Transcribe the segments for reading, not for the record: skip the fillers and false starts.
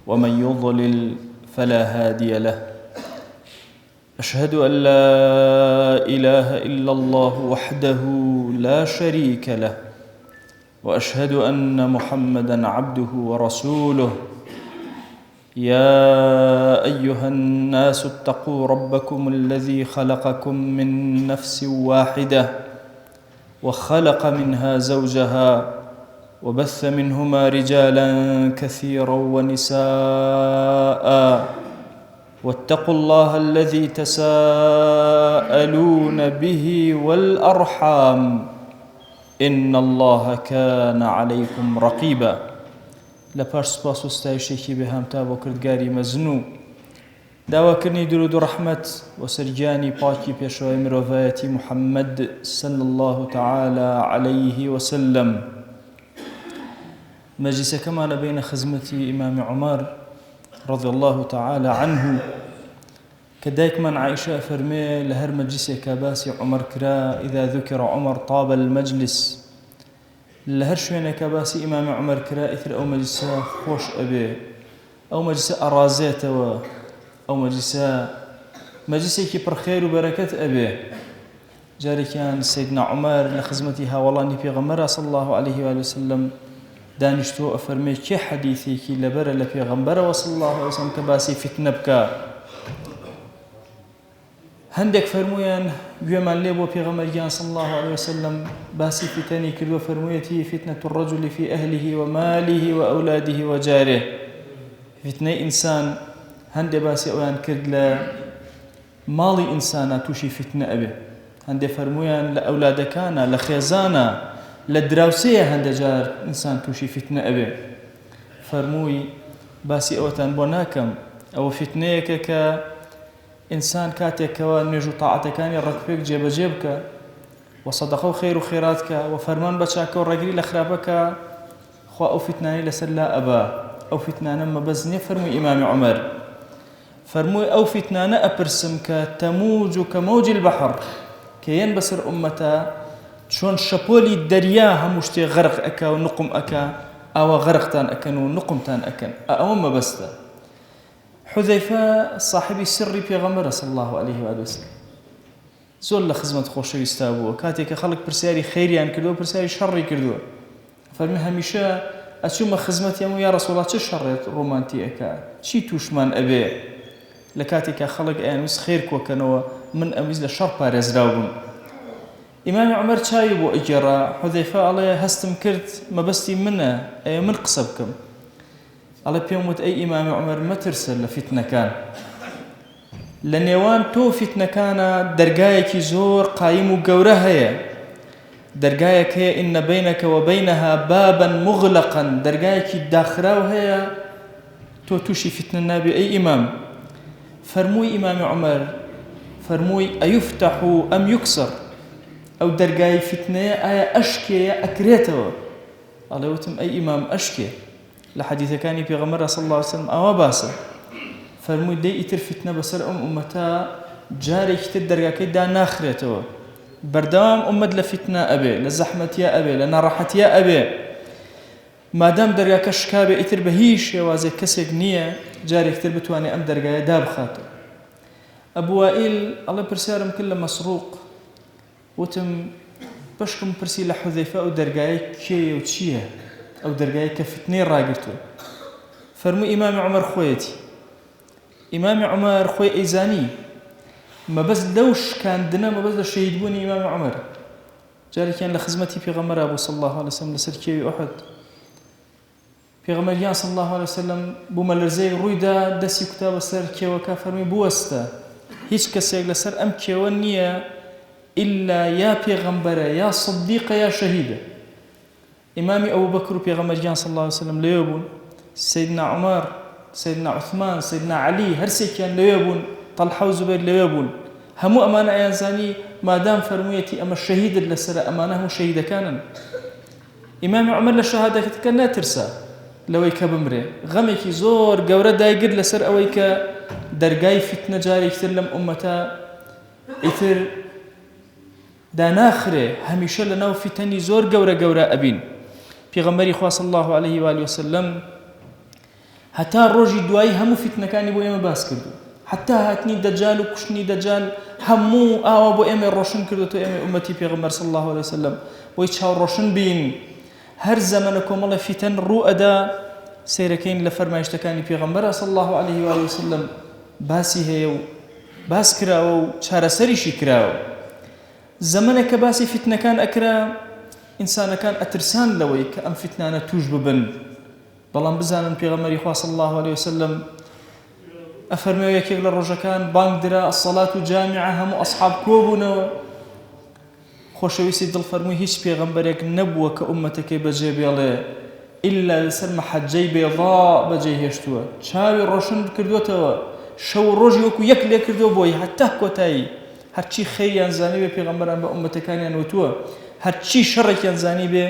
ومن يضلل فلا هادي له. أشهد أن لا إله إلا الله وحده لا شريك له، وأشهد أن محمدًا عبده ورسوله. يا أيها الناس اتقوا ربكم الذي خلقكم من نفس واحدة وخلق منها زوجها وبث منهما رجالا كثيرا ونساء، واتقوا الله الذي تساءلون به والأرحام إن الله كان عليكم رقيبا. لپاش سپاس و ستایشێکی بێهامتا بۆ کردگاری مەزنوو، داواکردنی درود و ڕەحمەت و سەرگیانی پاکی پێشەوەی مرۆڤایەتی محەممەد صلی الله تعالى عليه وسلم. مەجلیسەکەمانە بینە خزمەتی ئیمامی عومەر رضي الله تعالى عنه، کە دایکمان عائشە فەرمێ لە هەر مەجلیسێکە باسی عومەر کرا إذا ذكر عمر طاب المجلس، لە هەر شوێنێکە باسی ئیمامی عومەر کرا ئیتر ئەو مەجلیسە خۆش ئەبێ، ئەو مەجلیسە ئەڕازێتەوە، ئەو مەجلیسێکی پڕخێر و بەرەکەت ئەبێ. جارێکیان سەیدنا عومەر لە خزمەتی هاوڵانی پێغەمبەرە صلی الله عليه وآله وسلم دانیشتۆ ئەفەرمێ کێ حەدیثێکی لەبەرە لە پێغەمبەرەوە صلی الله عليه وسلم کە باسی فتنە بکە. هەندێک فەرموویان گوێمان لێ بۆ پێغەمبەرگیان صلی الله عليه وسلم باسی فتنی کردووە، فەرموویەتی فتنة الرجل في أهله وماله وأولاده وجاره. فتنەی ئینسان هەندێ باسی ئەویان کرد لە ماڵی ئینسانە تووشی فتنە ئەبێ، هەندێ فەرموویان لە ئەولادەکانە، لە خێزانە، لە دراوسەیە هەندێ جار ئینسان تووشی فتنە ئەبێ. فەرمووی باسی ئەوەتان بۆ ناکەم، ئەوە فتنەیەکە کە ئینسان کاتێکەوە نوێژ و تاعەتەکانی ڕەکپێک جێبەجێ بکە و سەدەقە و خێر و خێرات کە و فەرمان بە چاکە و ڕێگری لە خراپەکە، خوا ئەو فتنانی لەسەر لا ئەبا. ئەو فتنانە مەبەز نییە. فەرمووی ئیمامی عومەر، فەرمووی ئەو فتنانە ئەپرسم کە تەموج و کە مەوجی البەحر، کە یەن بەسەر ئومەتە چۆن شەپۆلی دەریا هەموو شتێ غەرق ئەکا و نقم ئەکا، ئەوە غەرقتان ئەکەن و نقمتان ئەکەن. ئەوە مەبەستە. حذەیفە صاحبی سری پێغەمبەرە صلی الله عليه وآله وسلم، زۆر لە خزمەت خۆشەویستا بووە. کاتێککە خەڵک پرسیاری خەیریان کردووە، پرسیاری شەڕی کردووە، فەرمی هەمیشە ئەچوومە خزمەتیان و یا ڕەسوڵڵا چه شەڕێت ڕۆمانتی ئەکا، چی تووشمان ئەبێ. لە کاتێککە خەڵک ئەیانویست خێر کۆکەنەوە، من ئەویست لە شەڕ پارێزراو بووم. ئیمامی عومەر چاوی بۆ ئەگێڕا، حذەیفە ئەڵێ هەستم کرد مەبەستی منە، ئەوێ من قسە بکەم. ئەڵێ پێم وت ئەی ئیمامی عومەر مەترسە لە فتنەکان، لە نێوان تۆ فتنەکانە دەرگایەکی زۆر قایم و گەورە هەیە، دەرگایەک هەیە ئینە بەینەکە و بەینەها بابا مغلقا، دەرگایەکی داخراو هەیە، تۆ تووشی فتنە نابێ. ئەی ئیمام، فەرمووی ئیمامی عومەر، فەرمووی ئەیوفتەح ئەم یوکسر، ئەو دەرگای فتنەیە ئایا ئەشکێیە ئەکرێتەوە؟ ئەڵێ وتم ئەی ئیمام ئەشکێ، لە حەدیثەکانی پێغەمبەر صلی الله عليه وسلم ئەوە باسە. فەرمووی دەی ئیتر فتنە بەسەر ئەم ئومەتە جارێکی تر دەرگاکەی دا ناخرێتەوە، بەردەوام ئومەت لە فتنە ئەبێ، لە زەحمەتیە ئەبێ، لە ناڕەحەتیە ئەبێ. مادام دەرگاکە شکابێ، ئیتر بە هیچ شێوازێک کەسێک نییە جارێکتر بتوانێت ئەم دەرگایە دابخاتەوە. ئەبوو وائیل ئەڵێ پرسیارم کرد لە مەسرووق، وتم بەشکم پرسی لە حوذەیفە ئەو دەرگایە کێیە و چییە، ئەو دەرگایە کە فتنەی ڕاگرتووە. فەرمووی ئیمامی عومەر خۆیەتی. ئیمامی عومەر خۆی ئەیزانی مەبەست لەو شکاندنە، مەبەست لە شەهیدبوونی ئیمامی عومەر. جارێکیان لە خزمەتی پێغەمبەرە بوو صلی الله عليه وسلم لەسەر کێوی ئوحد، پێغەمبەریان صلی الله عليه وسلم بوومە لەرزەی ڕوویدا، دەستی کوتا بەسەر کێوەکە، فەرمووی بوەستە، هیچ کەسێک لەسەر ئەم کێوە نییە ئیلا یا پێغەمبەرە یا صدیقە یا شەهیدە. ئیمامی ئەبوبەکر و پێغەمبەریان صلی الله عليه وسلم لەوێ بوون، سەیدنا عومەر، سەیدنا عوثمان، سەیدنا عەلی هەرسێکیان لەوێ بوون، طەلحە و زوبەیر لەوێ بوون. هەموو ئەمانە ئەیانزانی مادام فەرموویەتی ئەمە شەهیدت لەسەرە، ئەمانە هەموو شەهیدەکانن. ئیمامی عومەر لە شەهادەتەکە ناترسا لەوەی کە بمرێ، غەمێکی زۆر گەورە دایگرت لەسەر ئەوەی کە دەرگای فتنە جارێکتر لەم ئومەتە ئیتر داناخرێ، هەمیشە لەناو فتنی زۆر گەورە گەورە ئەبین. پێغەمبەری خوا صلی الله عليه و آله وسلم هەتا ڕۆژی دوایی هەموو فیتنەکانی بۆ ئێمە باس کردو حتا هاتنی دەجال و کوشتنی دەجال هەموو ئاوا بۆ ئێمە ڕۆشن کردوتەوە ئێمە ئومەتی پێغەمبەر صلی الله عليه وسلم بۆی چاوڕۆشن بین هەر زەمەنە کۆمەڵە فیتن ڕوو ئەدا سیرەکەین لە فەرمایشتەکانی پێغەمبەر صلی الله عليه وآله وسلم باسی هەیە و باس کراوە و چارەسەریشی کراوە زەمەنێک کە باسی فیتنەکان ئەکرا ئینسانەکان ئەترسان لەوەی کە ئەم فیتنانە توش ببن بەڵام بزانن پێغەمبەری خوا صلی الله عليه وسلم ئەفەرمێ یەکێک لە ڕۆژەکان بانگ درا الصلاة جامعة هەموو ئەصحاب کۆبوونەوە خۆشەویستی دڵ فەرمووی هیچ پێغەمبەرێک نەبووە کە ئومەتەکەی بەجێ بێڵێ إلا لەسەر مەحەجەی بێضاء بەجێ هێشتووە چاوی ڕۆشن کردوێتەوە شەو ڕۆژی وەکو یەک لێ کردووە بۆی هەتا کۆتایی هەرچی خەیریان زانی بێ پێغەمبەران بە ئومەتەکانیان وتووە هەرچی شەڕێکیان زانی بێ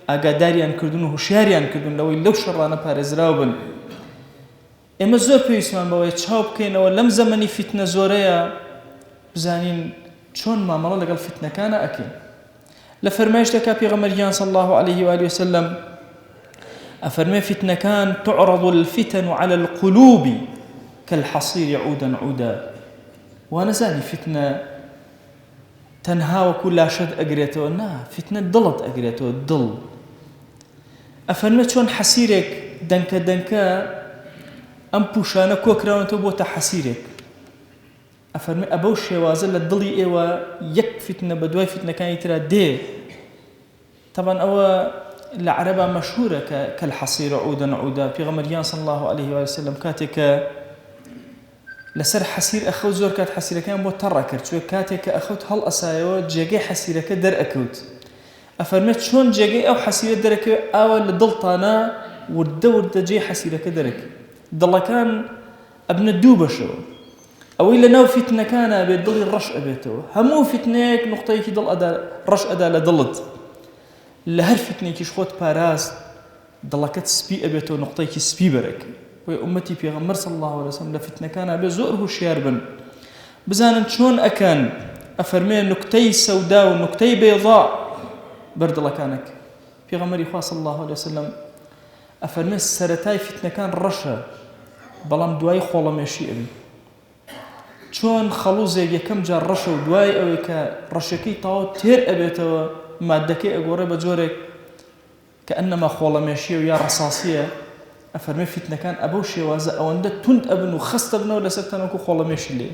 ئاگاداریان کردون و هوشیاریان کردون لەوەی لەو شەڕانە پارێزراو بن ئێمە زۆر پێویستمان بەوەی چاو بکەینەوە لەم زەمەنی فیتنە زۆرەیە بزانین چۆن مامەڵە لەگەڵ فیتنەکانە ئەکەین لە فەرمایشتەکە پێغەمبەریان صلی الله عليه وآله وسلم أفرمي فتنة كان تعرض الفتن على القلوب كالحصير عودا عودا وأنا زاني فتنة تنهى وكل شد أجريته نا فتنة ضلت أجريته الضل أفرمي شون حسيرك دنكا دنكا أم بوشانا كوكرا وانتبوتا حسيرك أفرمي أبوش يوازل الضلي إيوا يك فتنة بدواي فتنة كان يترى دي طبعا أوا العربة مشهورة كالحصير عودا عودا في غمريان صلى الله عليه وسلم كاتك لسر حسير أخو زور كات حسير كان بو تركر شو كاتك أخوت هل أسايو جاجي حسير كدر أكوت أفرمت شون جاجي أو حسير درك أو لضلطانا والدور دجي حسير كدرك ضل كان ابن الدوبة شو أو إلا نو فتنة كان بيضل الرش أبيته همو فتنك نقطة ضل أدا رش أدا لضلت لهر فتنة كيشخوت باراز ضلكت سبي أبيته نقطة سبي برك وأمتي في غمر صلى الله عليه وسلم لفتنة كان بزوره شياربن بزانا شون أكان أفرمي نكتي سوداء ونكتي بيضاء برد لكانك في غمر صلى الله عليه وسلم أفرمي السرتاي فتنة كان رشا بلام دواي خولا ماشي أبي شون خلوزي يكم جار رشا ودواي أو كرشكي طاو تير أبيته مادەکەی ئەگۆڕێ بە جۆرێک کە ئەنەما خۆڵەمێشیە و یا ڕەساسیە ئەفەرمێ فیتنەکان ئەبەو شێوازە ئەوەندە توند ئەبن و خستە بنەوە لەسەر تەنەوەکو خۆڵەمێشی لێ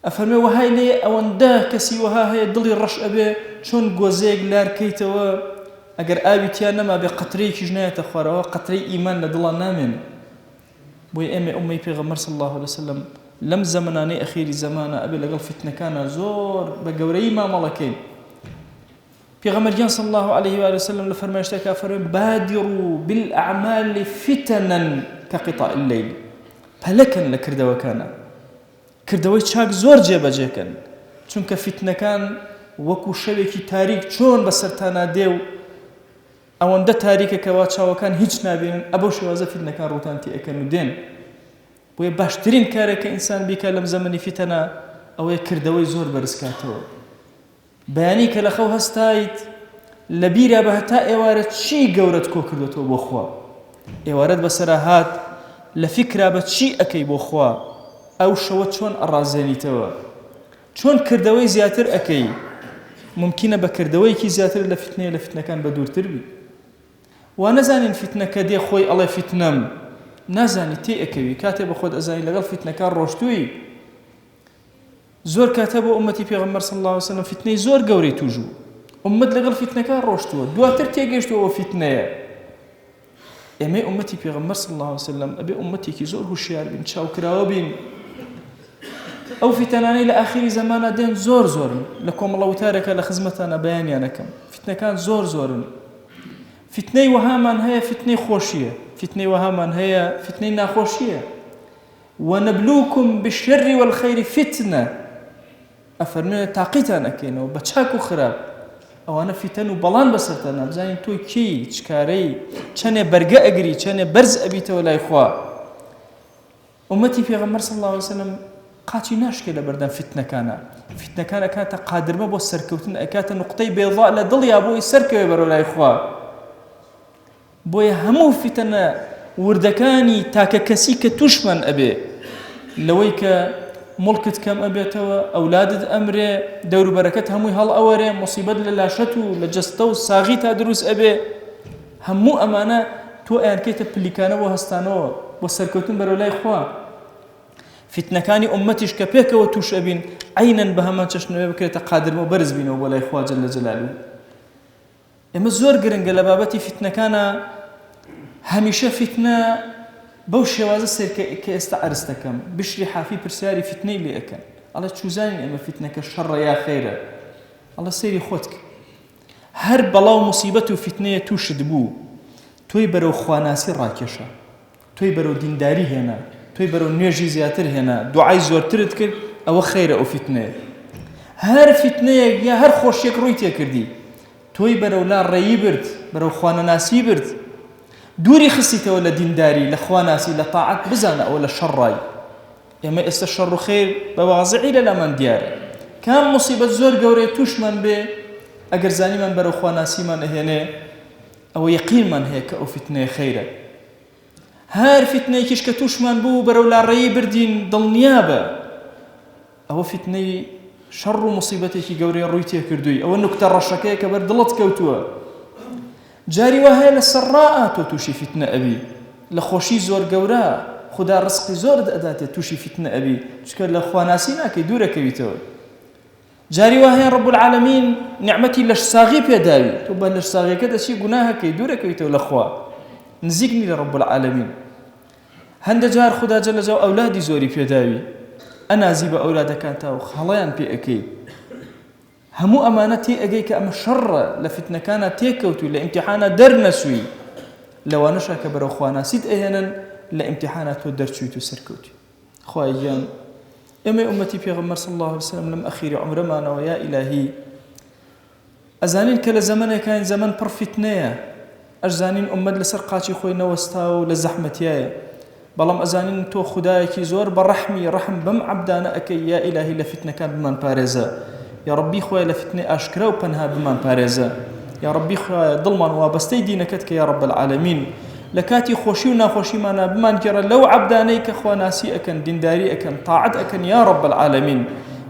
ئەفەرمێ وەهای لێ ئەوەندە کەسی وەها هەیە دڵی ڕەش ئەبێ چۆن گۆزەیەک لارکەیتەوە ئەگەر ئاوی تیان نەما بێ قەترەیەکیش نایەتە خوارەوە قەترەی ئیمان لە دڵان نامێنێ بۆی ئێمە ئومەی پێغەمبەر صلی الله عليه وسلم لەم زەمانانەی ئەخیری زەمانە ئەبێ لەگەڵ فیتنەکانە زۆر بە گەورەی مامەڵەکەین پیغمبر صلى الله عليه وآله وسلم لفرمایشتە كافرين بادروا بالأعمال فتنا كقطاع الليل پەلەکەن لە کردەوەکانە کردەوەی چاک زۆر جێبەجێکەن چونکە فیتنەکان وەکو شەوێکی تاریک چۆن بەسەرتانە دێ و ئەوەندە تاریکە کەوا چاوەکان هیچ نابێنن ئەبەو شێوازە فیتنەکان ڕوتانتی ئەکەن و دێن بۆیە باشترین کارێکە ئینسان بیکە لەم زەمەنی فیتنە ئەوەیە کردەوەی زۆر بەرزکاتەوە بەیانی کە لەخەو هەستایت لە بیرا بە هەتا ئێوارە چی گەورەت کۆ کردوێتەوە بۆ خوا ئێوارەت بەسەرا هات لە فیکرا بە چی ئەکەی بۆ خوا ئەو شەوە چۆن ئەڕازێنیتەوە چۆن کردەوەی زیاتر ئەکەی ممکنە بە کردەوەیەکی زیاتر لە فیتنەیە لە فیتنەکان بە دوورتر بی وا نەزانین فیتنەکە دێ خۆی ئەڵێ فیتنەم نازانی تێ ئەکەوی کاتێ بە خۆت ئەزانی لەگەڵ فیتنەکان ڕۆشتووی زۆر کاتە بۆ ئومەتی پێغەمبەر صلی الله عليه وسلم فیتنەی زۆر گەورەی توژوو ئومەت لەگەڵ فیتنەکان ڕۆشتووە دواتر تێگەیشتووە فیتنەیە ئێمەی ئومەتی پێغەمبەر صلی الله عليه وسلم ئەبێ ئومەتێکی زۆر هوشیار بین چاوکراوە بین ئەو فیتنانەی لە ئاخری زەمانە دێن زۆر زۆرن لە کۆمەڵە وتارێکە لە خزمەتانە بەیانیانەکەم فیتنەکان زۆر زۆرن فیتنەی وەهامان هەیە فیتنەی خۆشیە فیتنەی وەهامان هەیە فیتنەی ناخۆشیە ونبلوكم بالشر والخير فتنة أفرمي تاقيتان أكينو بچاك خراب أو أنا فتن وبلان بسرتنا بزاين توي كي تشكاري چنه برقا أقري چنه برز أبيته ولا إخوة أمتي في غمر صلى الله عليه وسلم قاتي ناشكي لبردان فتنة كانت قادر ما بو السركوتن أكاتا نقطي بيضاء لدل يا بوي السركوي برو لا إخوة بوي همو فتنة وردەکانی تاکە کەسی کە توشمان ئەبێ لەوەی کە مڵکت کەم ئەبێتەوە ئەولادت ئەمرێ دەوروبەرەکەت هەمووی هەڵ ئەوەرێ مصیبەت لە لاشەت و لە جەستە و ساغی تا دروست ئەبێ هەموو ئەمانە تۆ ئەیانکەیتە پلیکانە بۆ هەستانەوە بۆ سەرکەوتن بەرەو لای خوا فتنەکانی ئومەتیش کە پێکەوە توش ئەبین عینەن بە هەمان چەشنەوە بکرێتە قادرمەوە بەرز بینەوە بۆ لای خوا جەل جەلالوو ئێمە زۆر گرنگە لە بابەتی فتنەکانە هەمیشە فتنە بەو شێوازە سێر کە ئێستا عەرز دەکەم بشری حافی پرسیاری فتنەی لێ ئەکەن ئەڵێ چوزانین ئێمە فتنەکە شەڕە یا خەیرە ئەڵێ سەیری خۆت کە هەر بەڵاو موسیبەت و فتنەیە تووشت بوو تۆی بەرەو خواناسی ڕاکێشە تۆی بەرەو دینداری هێنا تۆی بەرەو نوێژی زیاتر هێنا دوعای زۆرترت کرد ئەوە خەیرە ئەو فتنەیە هەر فتنەیەک یا هەر خۆشیێک ڕووی تێکردی تۆی بەرەو لا ڕێیی برد بەرەو خوانەناسی برد دووری خستیتەوە لە دینداری لە خواناسی لە تاعەت بزانە ئەوە لە شەڕای ئێمە ئێستا شەڕ و خەیر بە واضحی لە لامان دیارە کام موسیبەت زۆر گەورەیە توشمان بێ ئەگەر زانیمان بەرەو خواناسیمان ئەهێنێ ئەوە یەقینمان هەیە کە ئەو فتنەیە خەیرە هەر فتنەیەکیش کە توشمان بوو بەرەو لا ڕێیی بردین دڵنیابە ئەوە فتنەی شەڕ و موسیبەتێکی گەورەی ڕووی تێکردووی ئەوە نوکتە ڕەشەکەیە کە بەر دڵت کەوتووە جاری وهەیە لە سەرڕائە تۆ تووشی فتنە ئەبی لە خۆشی زۆر گەورە خدا ڕزقی زۆرت ئەداتێت تووشی فتنە ئەبی چکە لە خواناسی ناکەی دوورەکەویتەوە جاری وهەیە ڕەب العالەمین نیعمەتی لەش ساغی پێداوی تۆ بە لەش ساغیەکە دەچی گوناهەکەی دوورەکەویتەوە لە خوا نزیکنی لە ڕەب العالەمین هەندە جار خدا جەل جەلاوە ئەولادی زۆری پێداوی ئەنازی بە ئەولادەکانتەوە خەڵەیان پێ ئەەکەی هەموو ئەمانە تێ ئەگەی کە ئەمە شەڕە لە فتنەکانە تێکەوتوی لە ئیمتیحانە دەرنەسووی لەوانەشە کە بەرەو خواناسیت ئەهێنن لە ئیمتیحانە تۆ دەرچوویت و سەرکەوتی خوای گیان ئێمە ئومەتی پێغەمبەر صلی الله علیه وسلم لەم ئەخیری عومرەمانەوە یا ئیلاهی ئەزانین کە لە زەمانێکان زەمان پڕ فتنەیە ئەزانین ئومەت لەسەر قاچی خۆی نەوەستاوە و لە زەحمەتیایە بەڵام ئەزانین تۆ خودایەکی زۆر بە ڕەحمی ڕەحم بەم عەبدانە ئەکەی یا ئیلاهی لە فتنەکان بمان پارێزە یا ربی خوای لە فتنەی ئاشکرا و پەنها بمان پارێزە یا ربی خوای دڵمان وابەستەی دینەکەت کە یا رب العالمین لە کاتی خۆشی و ناخۆشیمانە بمان گێڕە لەو عەبدانەی کە خواناسی ئەکەن دینداری ئەکەن تاعەت ئەکەن یا رب العالمین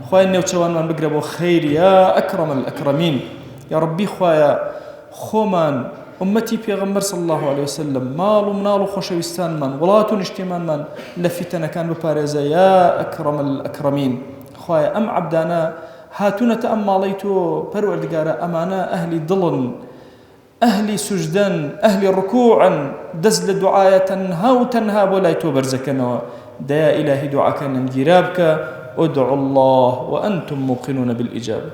خوای نێوچەوانمان بگرە بۆ خەیر یا ئەکرەم الئەکرەمین یا ربی خوایە خۆمان ئومەتی پێغەمبەر صلی الله علیه وسلم ماڵ و مناڵ و خۆشەویستانمان وڵات و نیشتێمانمان لە فتنەکان بپارێزە یا ئەکرەم الئەکرەمین خوایە ئەم عەبدانە هاتوونەتە ئەم ماڵەی تۆ پەروەردگارە ئەمانە ئەهلی دڵن ئەهلی سوژدەن ئەهلی ڕکوعن دەست لە دوعایە تەنها و تەنها بۆ لای تۆ بەرزەکەنەوە دەیا ئیلاهی دوعاکەنم گیرا بکە ادعوا الله وأنتم موقنون بالإجابة